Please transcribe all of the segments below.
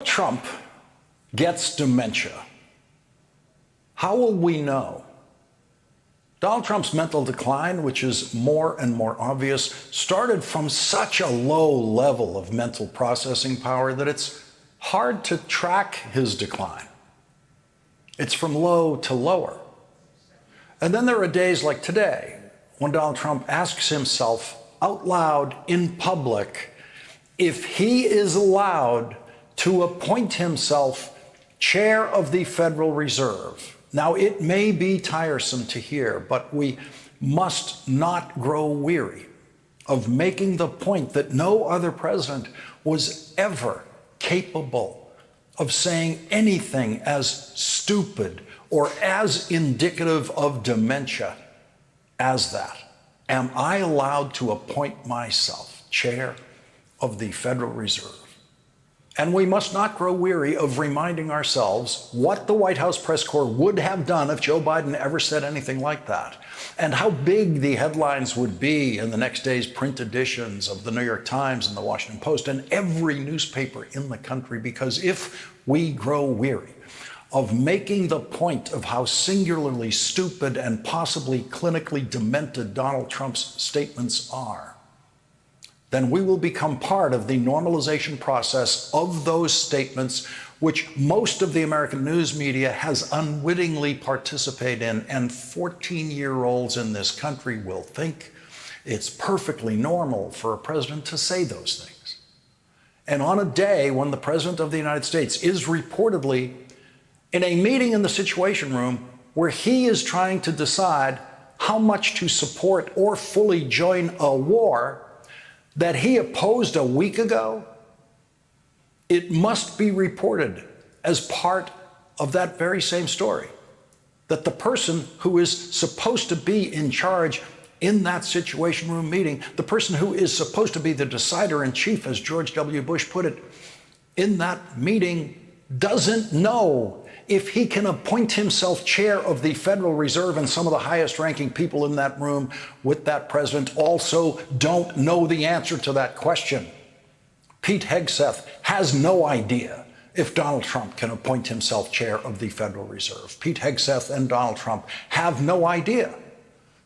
Trump gets dementia, how will we know? Donald Trump's mental decline, which is more and more obvious, started from such a low level of mental processing power that it's hard to track his decline. It's from low to lower. And then there are days like today when Donald Trump asks himself out loud in public if he is allowed to appoint himself chair of the Federal Reserve. Now, it may be tiresome to hear, but we must not grow weary of making the point that no other president was ever capable of saying anything as stupid or as indicative of dementia as that. Am I allowed to appoint myself chair of the Federal Reserve? And we must not grow weary of reminding ourselves what the White House press corps would have done if Joe Biden ever said anything like that, and how big the headlines would be in the next day's print editions of the New York Times and the Washington Post and every newspaper in the country. Because if we grow weary of making the point of how singularly stupid and possibly clinically demented Donald Trump's statements are, then we will become part of the normalization process of those statements, which most of the American news media has unwittingly participated in. And 14-year-olds in this country will think it's perfectly normal for a president to say those things. And on a day when the President of the United States is reportedly in a meeting in the Situation Room where he is trying to decide how much to support or fully join a war that he opposed a week ago, it must be reported as part of that very same story that the person who is supposed to be in charge in that Situation Room meeting, the person who is supposed to be the decider in chief, as George W. Bush put it, in that meeting doesn't know if he can appoint himself chair of the Federal Reserve, and some of the highest ranking people in that room with that president also don't know the answer to that question. Pete Hegseth has no idea if Donald Trump can appoint himself chair of the Federal Reserve. Pete Hegseth and Donald Trump have no idea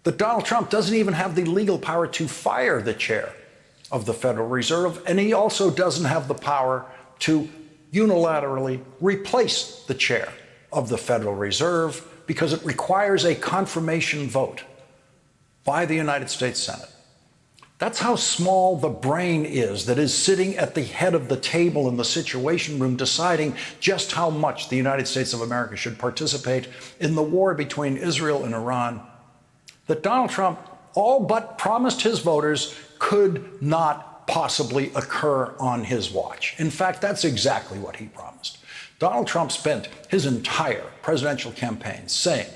that Donald Trump doesn't even have the legal power to fire the chair of the Federal Reserve, and he also doesn't have the power to unilaterally replace the chair of the Federal Reserve because it requires a confirmation vote by the United States Senate. That's how small the brain is that is sitting at the head of the table in the Situation Room deciding just how much the United States of America should participate in the war between Israel and Iran, that Donald Trump all but promised his voters could not possibly occur on his watch. In fact, that's exactly what he promised. Donald Trump spent his entire presidential campaign saying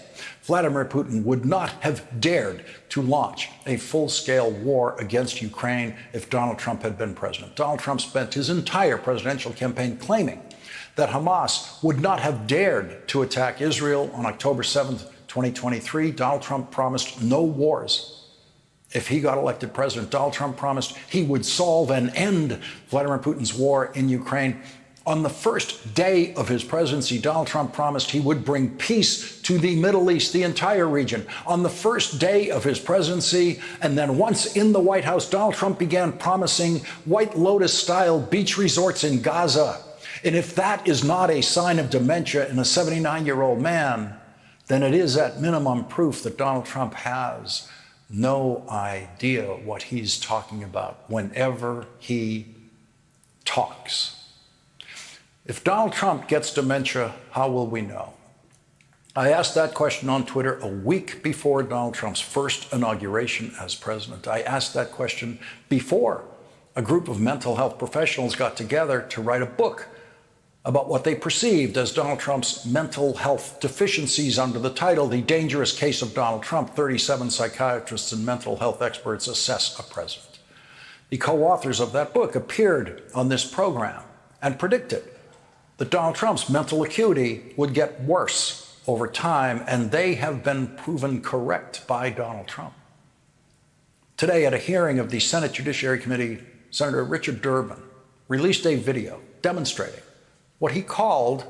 Vladimir Putin would not have dared to launch a full-scale war against Ukraine if Donald Trump had been president. Donald Trump spent his entire presidential campaign claiming that Hamas would not have dared to attack Israel on October 7th, 2023. Donald Trump promised no wars if he got elected president. Donald Trump promised he would solve and end Vladimir Putin's war in Ukraine. On the first day of his presidency, Donald Trump promised he would bring peace to the Middle East, the entire region. On the first day of his presidency, and then once in the White House, Donald Trump began promising White Lotus-style beach resorts in Gaza. And if that is not a sign of dementia in a 79-year-old man, then it is at minimum proof that Donald Trump has no idea what he's talking about whenever he talks. If Donald Trump gets dementia, how will we know? I asked that question on Twitter a week before Donald Trump's first inauguration as president. I asked that question before a group of mental health professionals got together to write a book about what they perceived as Donald Trump's mental health deficiencies under the title, The Dangerous Case of Donald Trump, 37 psychiatrists and mental health experts assess a president. The co-authors of that book appeared on this program and predicted that Donald Trump's mental acuity would get worse over time, and they have been proven correct by Donald Trump. Today, at a hearing of the Senate Judiciary Committee, Senator Richard Durbin released a video demonstrating what he called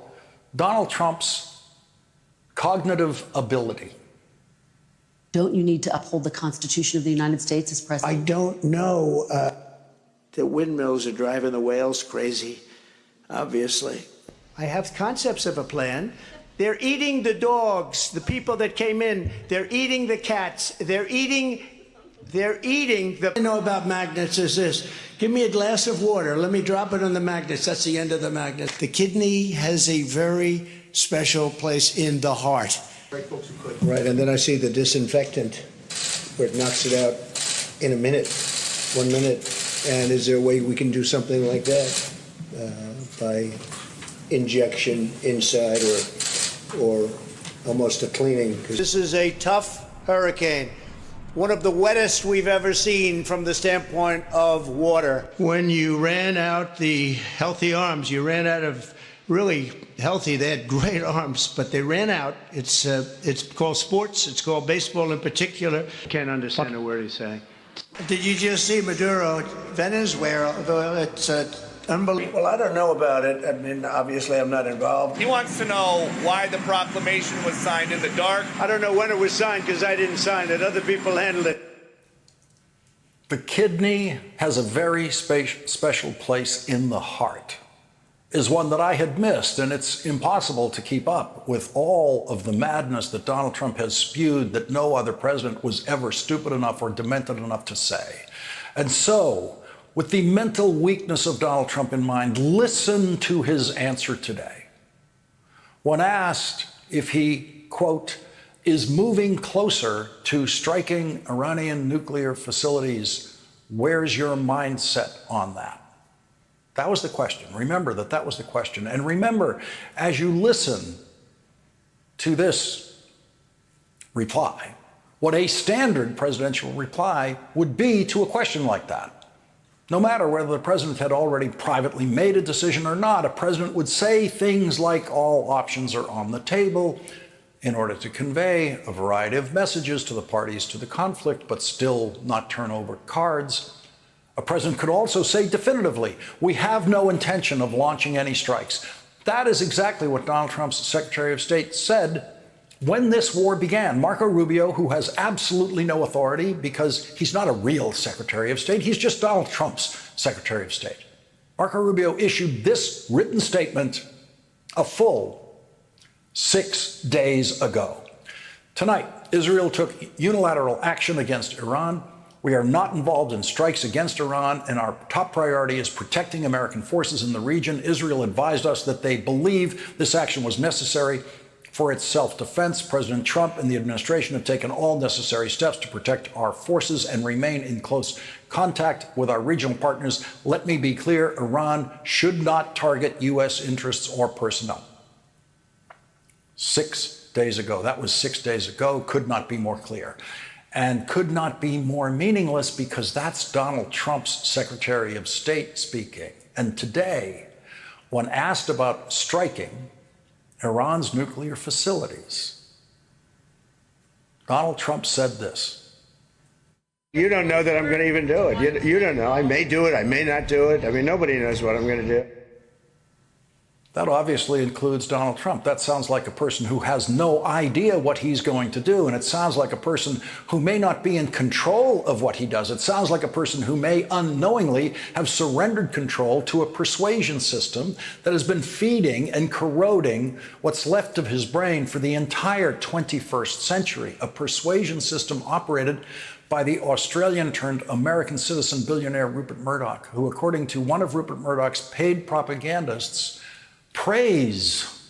Donald Trump's cognitive ability. Don't you need to uphold the Constitution of the United States as president? I don't know. The windmills are driving the whales crazy, obviously. I have concepts of a plan. They're eating the dogs, the people that came in. They're eating the cats. They're eating the... I know about magnets is this. Give me a glass of water. Let me drop it on the magnets. That's the end of the magnet. The kidney has a very special place in the heart. Right, and then I see the disinfectant where it knocks it out in a minute, 1 minute. And is there a way we can do something like that by injection inside or almost a cleaning? This is a tough hurricane, one of the wettest we've ever seen from the standpoint of water. When you ran out the healthy arms, you ran out of really healthy. They had great arms, but they ran out. It's called sports. It's called baseball in particular. Can't understand a word he's saying. Did you just see Maduro, Venezuela? It's unbelievable. Well, I don't know about it. I mean, obviously, I'm not involved. He wants to know why the proclamation was signed in the dark. I don't know when it was signed because I didn't sign it. Other people handled it. The kidney has a very special place in the heart, is one that I had missed, and it's impossible to keep up with all of the madness that Donald Trump has spewed that no other president was ever stupid enough or demented enough to say. And so, with the mental weakness of Donald Trump in mind, listen to his answer today. When asked if he, quote, is moving closer to striking Iranian nuclear facilities, where's your mindset on that? That was the question. Remember that was the question. And remember, as you listen to this reply, what a standard presidential reply would be to a question like that. No matter whether the president had already privately made a decision or not, a president would say things like all options are on the table in order to convey a variety of messages to the parties to the conflict, but still not turn over cards. A president could also say definitively, we have no intention of launching any strikes. That is exactly what Donald Trump's Secretary of State said when this war began. Marco Rubio, who has absolutely no authority because he's not a real Secretary of State, he's just Donald Trump's Secretary of State. Marco Rubio issued this written statement a full 6 days ago. Tonight, Israel took unilateral action against Iran. We are not involved in strikes against Iran, and our top priority is protecting American forces in the region. Israel advised us that they believe this action was necessary for its self-defense. President Trump and the administration have taken all necessary steps to protect our forces and remain in close contact with our regional partners. Let me be clear, Iran should not target U.S. interests or personnel. 6 days ago. That was 6 days ago. Could not be more clear. And could not be more meaningless because that's Donald Trump's Secretary of State speaking. And today, when asked about striking Iran's nuclear facilities, Donald Trump said this. You don't know that I'm going to even do it. You don't know. I may do it. I may not do it. I mean, nobody knows what I'm going to do. That obviously includes Donald Trump. That sounds like a person who has no idea what he's going to do. And it sounds like a person who may not be in control of what he does. It sounds like a person who may unknowingly have surrendered control to a persuasion system that has been feeding and corroding what's left of his brain for the entire 21st century. A persuasion system operated by the Australian-turned-American citizen billionaire Rupert Murdoch, who, according to one of Rupert Murdoch's paid propagandists, preys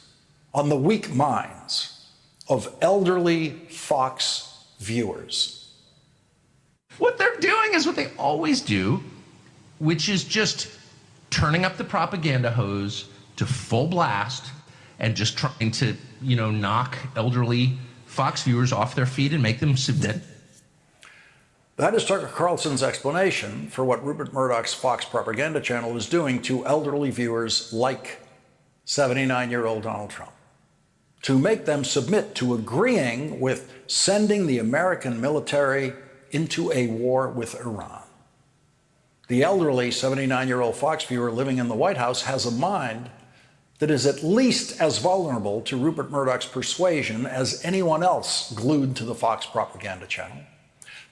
on the weak minds of elderly Fox viewers. What they're doing is what they always do, which is just turning up the propaganda hose to full blast and just trying to, knock elderly Fox viewers off their feet and make them submit. That is Tucker Carlson's explanation for what Rupert Murdoch's Fox propaganda channel is doing to elderly viewers like 79-year-old Donald Trump, to make them submit to agreeing with sending the American military into a war with Iran. The elderly 79-year-old Fox viewer living in the White House has a mind that is at least as vulnerable to Rupert Murdoch's persuasion as anyone else glued to the Fox propaganda channel.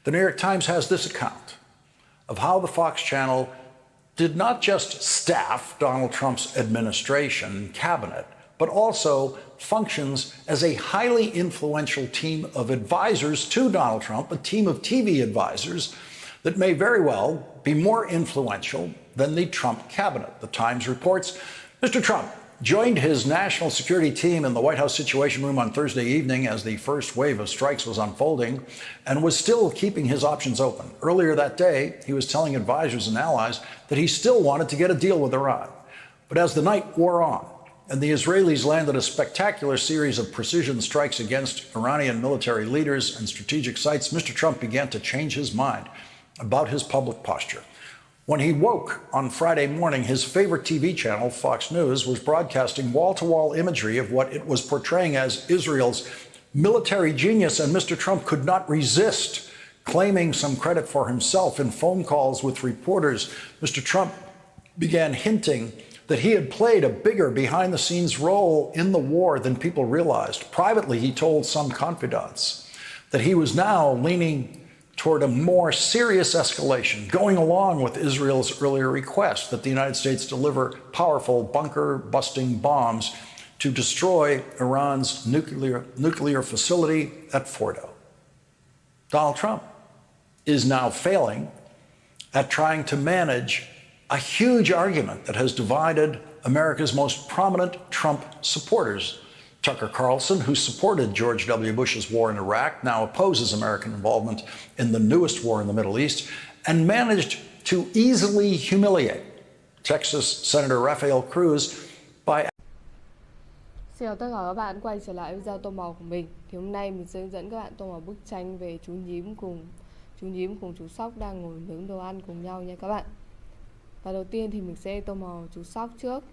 The New York Times has this account of how the Fox channel did not just staff Donald Trump's administration and cabinet, but also functions as a highly influential team of advisors to Donald Trump, a team of TV advisors that may very well be more influential than the Trump cabinet. The Times reports Mr. Trump joined his national security team in the White House Situation Room on Thursday evening as the first wave of strikes was unfolding and was still keeping his options open. Earlier that day, he was telling advisors and allies that he still wanted to get a deal with Iran. But as the night wore on and the Israelis landed a spectacular series of precision strikes against Iranian military leaders and strategic sites, Mr. Trump began to change his mind about his public posture. When he woke on Friday morning, his favorite TV channel, Fox News, was broadcasting wall-to-wall imagery of what it was portraying as Israel's military genius, and Mr. Trump could not resist claiming some credit for himself. In phone calls with reporters, Mr. Trump began hinting that he had played a bigger behind-the-scenes role in the war than people realized. Privately, he told some confidants that he was now leaning toward a more serious escalation, going along with Israel's earlier request that the United States deliver powerful bunker-busting bombs to destroy Iran's nuclear facility at Fordo. Donald Trump is now failing at trying to manage a huge argument that has divided America's most prominent Trump supporters. Tucker Carlson, who supported George W. Bush's war in Iraq, now opposes American involvement in the newest war in the Middle East, and managed to easily humiliate Texas Senator Rafael Cruz by... Xin chào tất cả các bạn quay trở lại video tô màu của mình. Thì hôm nay mình sẽ hướng dẫn các bạn tô màu bức tranh về chú nhím cùng chú sóc đang ngồi nướng đồ ăn cùng nhau nha các bạn. Và đầu tiên thì mình sẽ tô màu chú sóc trước.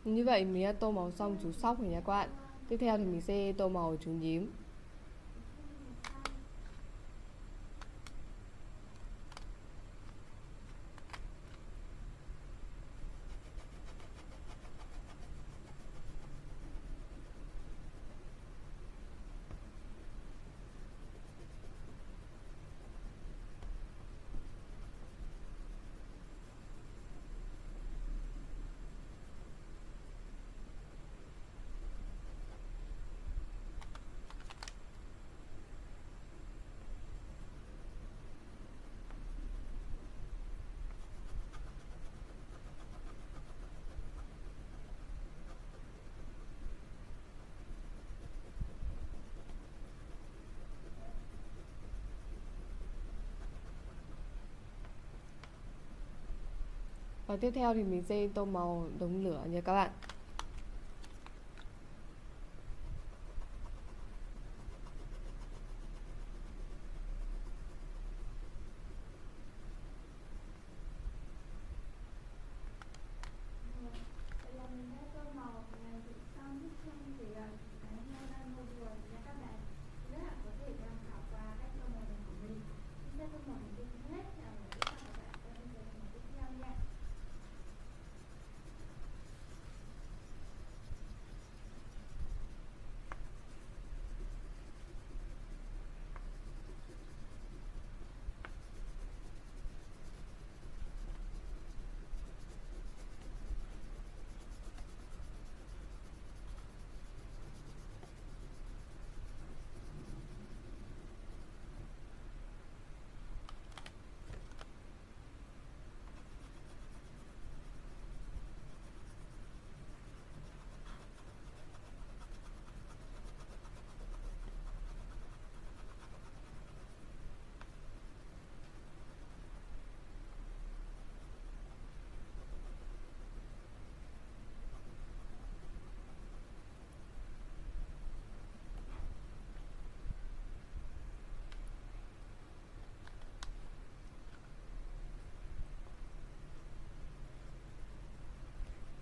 Như vậy mình đã tô màu xong chú sóc rồi nha các bạn. Tiếp theo thì mình sẽ tô màu chú nhím. Và tiếp theo thì mình sẽ tô màu đống lửa nha các bạn.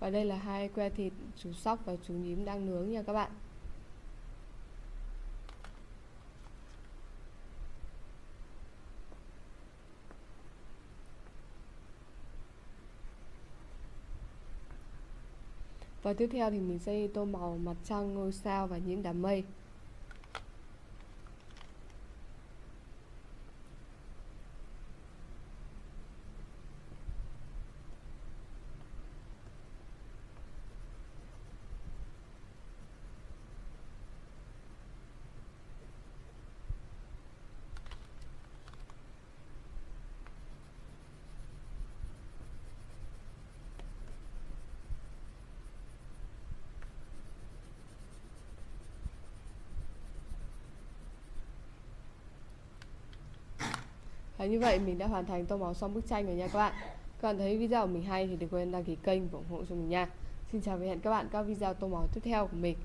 Và đây là hai que thịt chú sóc và chú nhím đang nướng nha các bạn. Và tiếp theo thì mình sẽ tô màu mặt trăng, ngôi sao và những đám mây. Và như vậy mình đã hoàn thành tô màu xong bức tranh rồi nha các bạn. Các bạn thấy video của mình hay thì đừng quên đăng ký kênh và ủng hộ cho mình nha. Xin chào và hẹn các bạn các video tô màu tiếp theo của mình.